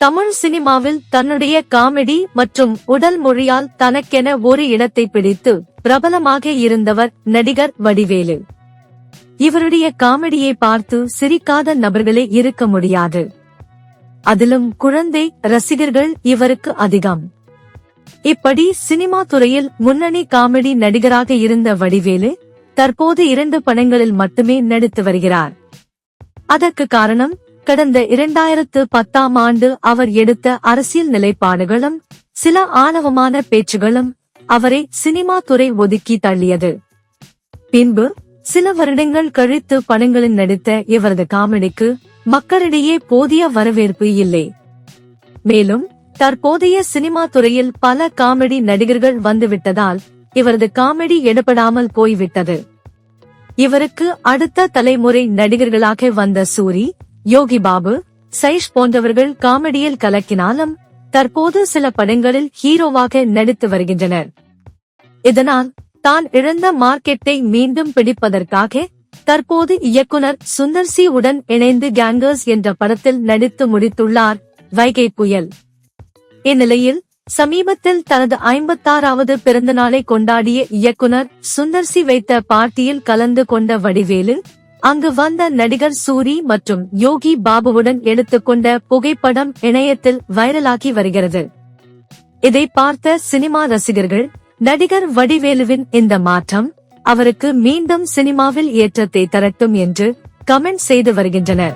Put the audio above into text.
தமிழ் சினிமாவில் தன்னுடைய காமெடி மற்றும் உடல் மொழியால் தனக்கென ஒரு இடத்தை பிடித்து பிரபலமாக இருந்தவர் நடிகர் வடிவேலு. இவருடைய காமெடியை பார்த்து சிரிக்காத நபர்களே இருக்க முடியாது. அதிலும் குழந்தை ரசிகர்கள் இவருக்கு அதிகம். இப்படி சினிமா துறையில் முன்னணி காமெடி நடிகராக இருந்த வடிவேலு தற்போது 2 படங்களில் மட்டுமே நடித்து வருகிறார். அதற்கு காரணம், கடந்த 2010ஆம் ஆண்டு அவர் எடுத்த அரசியல் நிலைப்பாடுகளும் சில ஆணவமான பேச்சுகளும் அவரை சினிமா துறை ஒதுக்கி தள்ளியது. பின்பு சில வருடங்கள் கழித்து படங்களில் நடித்த இவரது காமெடிக்கு மக்களிடையே போதிய வரவேற்பு இல்லை. மேலும் தற்போதைய சினிமா துறையில் பல காமெடி நடிகர்கள் வந்துவிட்டதால் இவரது காமெடி எடுபடாமல் போய்விட்டது. இவருக்கு அடுத்த தலைமுறை நடிகர்களாக வந்த சூரி, யோகி பாபு, சைஷ் போன்றவர்கள் காமெடியில் கலக்கினாலும் தற்போது சில படங்களில் ஹீரோவாக நடித்து வருகின்றனர். இதனால் தான் இழந்த மார்க்கெட்டை மீண்டும் பிடிப்பதற்காக தற்போது இயக்குனர் சுந்தர் சி உடன் இணைந்து கேங்கர்ஸ் என்ற படத்தில் நடித்து முடித்துள்ளார் வைகை புயல். இந்நிலையில் சமீபத்தில் தனது 56வது பிறந்த நாளை கொண்டாடிய இயக்குனர் சுந்தர் சி வைத்த பார்ட்டியில் கலந்து கொண்ட வடிவேலு அங்கு வந்த நடிகர் சூரி மற்றும் யோகி பாபுவுடன் எடுத்துக்கொண்ட புகைப்படம் இணையத்தில் வைரலாகி வருகிறது. இதை பார்த்த சினிமா ரசிகர்கள் நடிகர் வடிவேலுவின் இந்த மாற்றம் அவருக்கு மீண்டும் சினிமாவில் ஏற்றத்தை தரட்டும் என்று கமெண்ட் செய்து வருகின்றனர்.